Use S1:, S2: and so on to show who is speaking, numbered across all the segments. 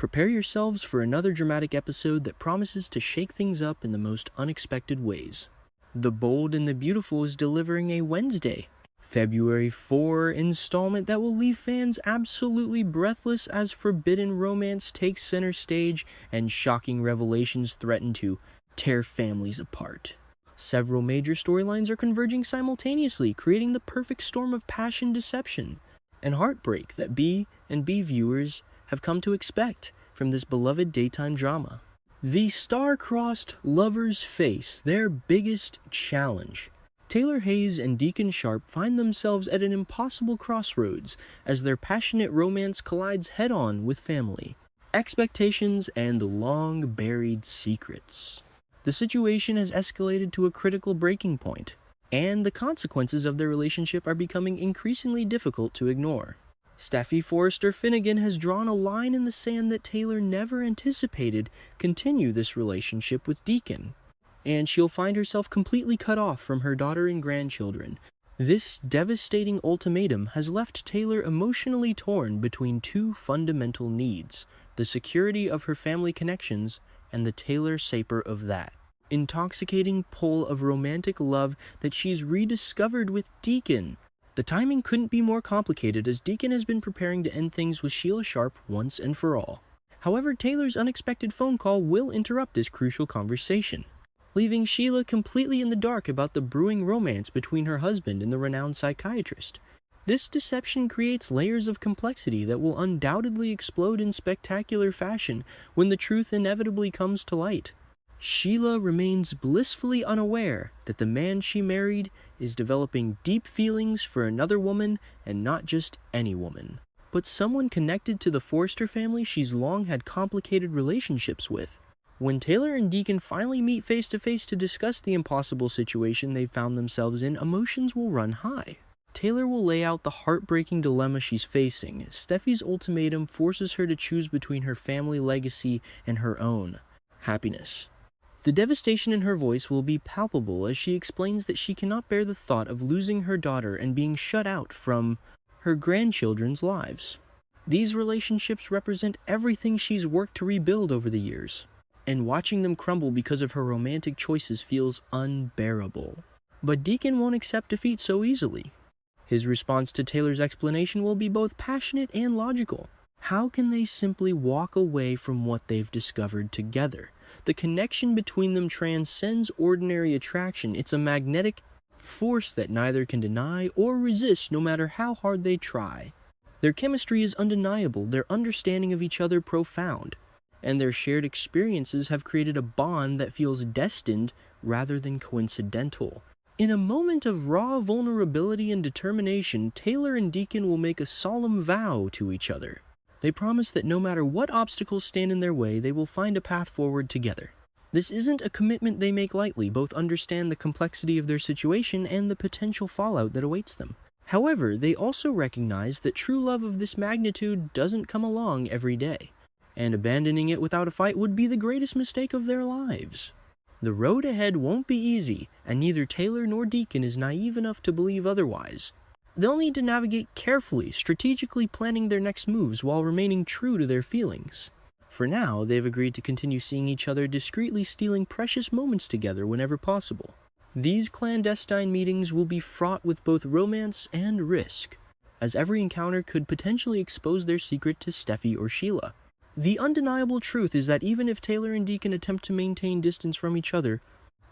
S1: Prepare yourselves for another dramatic episode that promises to shake things up in the most unexpected ways. The Bold and the Beautiful is delivering a Wednesday, February 4 installment that will leave fans absolutely breathless as forbidden romance takes center stage and shocking revelations threaten to tear families apart. Several major storylines are converging simultaneously, creating the perfect storm of passion, deception, and heartbreak that B and B viewers have come to expect from this beloved daytime drama. The star-crossed lovers face their biggest challenge. Taylor Hayes and Deacon Sharp find themselves at an impossible crossroads as their passionate romance collides head-on with family, expectations, and long-buried secrets. The situation has escalated to a critical breaking point, and the consequences of their relationship are becoming increasingly difficult to ignore. Steffy Forrester Finnegan has drawn a line in the sand that Taylor never anticipated continue this relationship with Deacon, and she'll find herself completely cut off from her daughter and grandchildren. This devastating ultimatum has left Taylor emotionally torn between two fundamental needs: the security of her family connections and the Taylor Saper of that intoxicating pull of romantic love that she's rediscovered with Deacon. The timing couldn't be more complicated, as Deacon has been preparing to end things with Sheila Sharp once and for all. However, Taylor's unexpected phone call will interrupt this crucial conversation, leaving Sheila completely in the dark about the brewing romance between her husband and the renowned psychiatrist. This deception creates layers of complexity that will undoubtedly explode in spectacular fashion when the truth inevitably comes to light. Sheila remains blissfully unaware that the man she married is developing deep feelings for another woman, and not just any woman, but someone connected to the Forrester family she's long had complicated relationships with. When Taylor and Deacon finally meet face to face to discuss the impossible situation they found themselves in, emotions will run high. Taylor will lay out the heartbreaking dilemma she's facing. Steffy's ultimatum forces her to choose between her family legacy and her own happiness. The devastation in her voice will be palpable as she explains that she cannot bear the thought of losing her daughter and being shut out from her grandchildren's lives. These relationships represent everything she's worked to rebuild over the years, and watching them crumble because of her romantic choices feels unbearable. But Deacon won't accept defeat so easily. His response to Taylor's explanation will be both passionate and logical. How can they simply walk away from what they've discovered together? The connection between them transcends ordinary attraction. It's a magnetic force that neither can deny or resist, no matter how hard they try. Their chemistry is undeniable, their understanding of each other profound, and their shared experiences have created a bond that feels destined rather than coincidental. In a moment of raw vulnerability and determination, Taylor and Deacon will make a solemn vow to each other. They promise that no matter what obstacles stand in their way, they will find a path forward together. This isn't a commitment they make lightly. Both understand the complexity of their situation and the potential fallout that awaits them. However, they also recognize that true love of this magnitude doesn't come along every day, and abandoning it without a fight would be the greatest mistake of their lives. The road ahead won't be easy, and neither Taylor nor Deacon is naive enough to believe otherwise. They'll need to navigate carefully, strategically planning their next moves while remaining true to their feelings. For now, they've agreed to continue seeing each other discreetly, stealing precious moments together whenever possible. These clandestine meetings will be fraught with both romance and risk, as every encounter could potentially expose their secret to Steffy or Sheila. The undeniable truth is that even if Taylor and Deacon attempt to maintain distance from each other,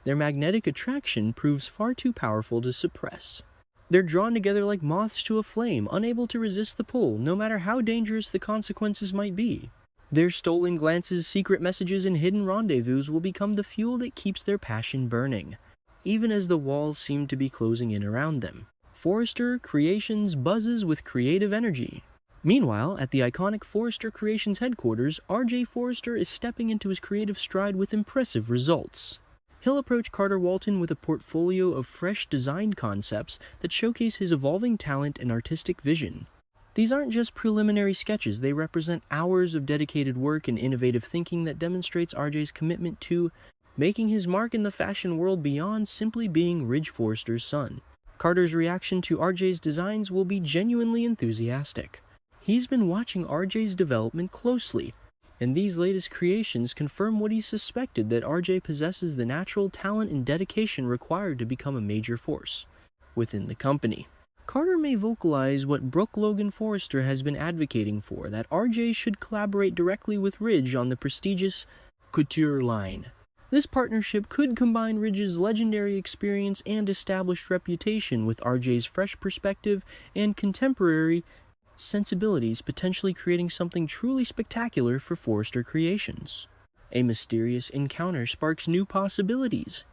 S1: their magnetic attraction proves far too powerful to suppress. They're drawn together like moths to a flame, unable to resist the pull, no matter how dangerous the consequences might be. Their stolen glances, secret messages, and hidden rendezvous will become the fuel that keeps their passion burning, even as the walls seem to be closing in around them. Forrester Creations buzzes with creative energy. Meanwhile, at the iconic Forrester Creations headquarters, R.J. Forrester is stepping into his creative stride with impressive results. He'll approach Carter Walton with a portfolio of fresh design concepts that showcase his evolving talent and artistic vision. These aren't just preliminary sketches, they represent hours of dedicated work and innovative thinking that demonstrates RJ's commitment to making his mark in the fashion world beyond simply being Ridge Forrester's son. Carter's reaction to RJ's designs will be genuinely enthusiastic. He's been watching RJ's development closely, And these latest creations confirm what he suspected, that RJ possesses the natural talent and dedication required to become a major force within the company. Carter may vocalize what Brooke Logan Forrester has been advocating for, that RJ should collaborate directly with Ridge on the prestigious Couture line. This partnership could combine Ridge's legendary experience and established reputation with RJ's fresh perspective and contemporary sensibilities, potentially creating something truly spectacular for Forrester Creations. A mysterious encounter sparks new possibilities.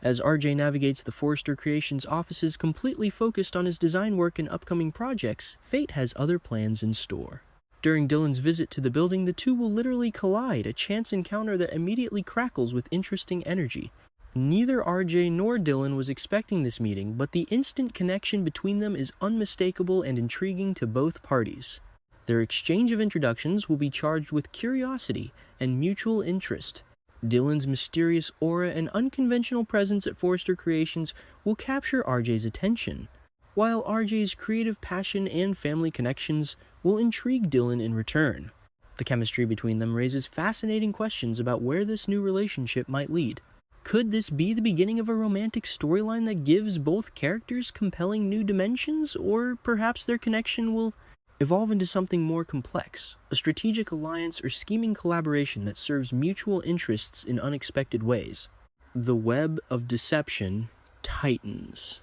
S1: As RJ navigates the Forrester Creations offices completely focused on his design work and upcoming projects, fate has other plans in store. During Dylan's visit to the building, the two will literally collide, a chance encounter that immediately crackles with interesting energy. Neither RJ nor Dylan was expecting this meeting, but the instant connection between them is unmistakable and intriguing to both parties. Their exchange of introductions will be charged with curiosity and mutual interest. Dylan's mysterious aura and unconventional presence at Forrester Creations will capture RJ's attention, while RJ's creative passion and family connections will intrigue Dylan in return. The chemistry between them raises fascinating questions about where this new relationship might lead. Could this be the beginning of a romantic storyline that gives both characters compelling new dimensions, or perhaps their connection will evolve into something more complex, a strategic alliance or scheming collaboration that serves mutual interests in unexpected ways? The web of deception tightens.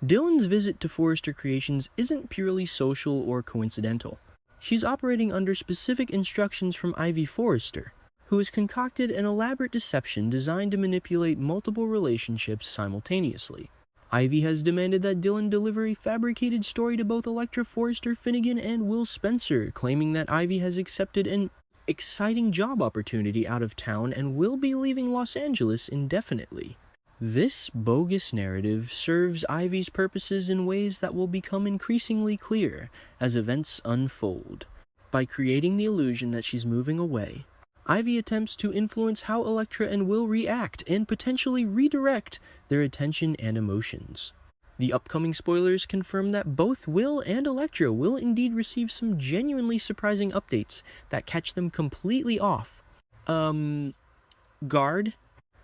S1: Dylan's visit to Forrester Creations isn't purely social or coincidental. She's operating under specific instructions from Ivy Forrester, who has concocted an elaborate deception designed to manipulate multiple relationships simultaneously. Ivy has demanded that Dylan deliver a fabricated story to both Elektra Forrester Finnegan and Will Spencer, claiming that Ivy has accepted an exciting job opportunity out of town and will be leaving Los Angeles indefinitely. This bogus narrative serves Ivy's purposes in ways that will become increasingly clear as events unfold. By creating the illusion that she's moving away, Ivy attempts to influence how Elektra and Will react and potentially redirect their attention and emotions. The upcoming spoilers confirm that both Will and Elektra will indeed receive some genuinely surprising updates that catch them completely off guard.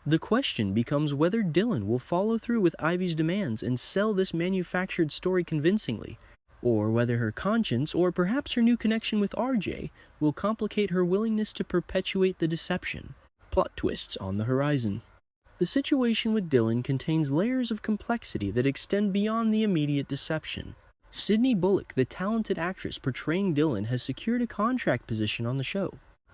S1: The question becomes whether Dylan will follow through with Ivy's demands and sell this manufactured story convincingly, or whether her conscience, or perhaps her new connection with RJ, will complicate her willingness to perpetuate the deception. Plot twists on the horizon. The situation with Dylan contains layers of complexity that extend beyond the immediate deception. Sydney Bullock, the talented actress portraying Dylan, has secured a contract position on the show,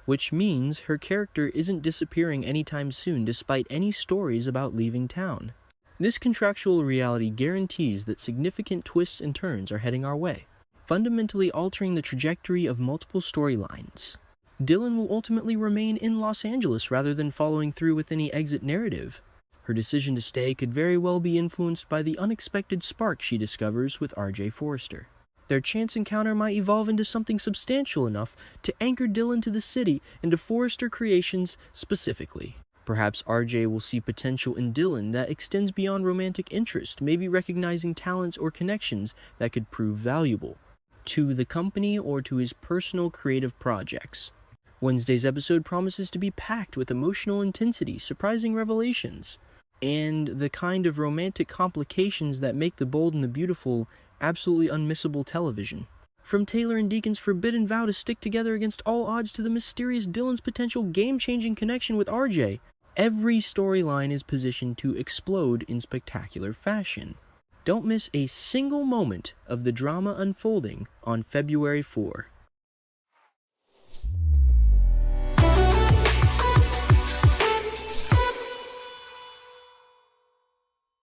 S1: which means her character isn't disappearing anytime soon despite any stories about leaving town. This contractual reality guarantees that significant twists and turns are heading our way, fundamentally altering the trajectory of multiple storylines. Dylan will ultimately remain in Los Angeles rather than following through with any exit narrative. Her decision to stay could very well be influenced by the unexpected spark she discovers with RJ Forrester. Their chance encounter might evolve into something substantial enough to anchor Dylan to the city and to Forrester Creations specifically. Perhaps RJ will see potential in Dylan that extends beyond romantic interest, maybe recognizing talents or connections that could prove valuable to the company or to his personal creative projects. Wednesday's episode promises to be packed with emotional intensity, surprising revelations, and the kind of romantic complications that make The Bold and the Beautiful absolutely unmissable television. From Taylor and Deacon's forbidden vow to stick together against all odds to the mysterious Dylan's potential game-changing connection with RJ, every storyline is positioned to explode in spectacular fashion. Don't miss a single moment of the drama unfolding on February 4.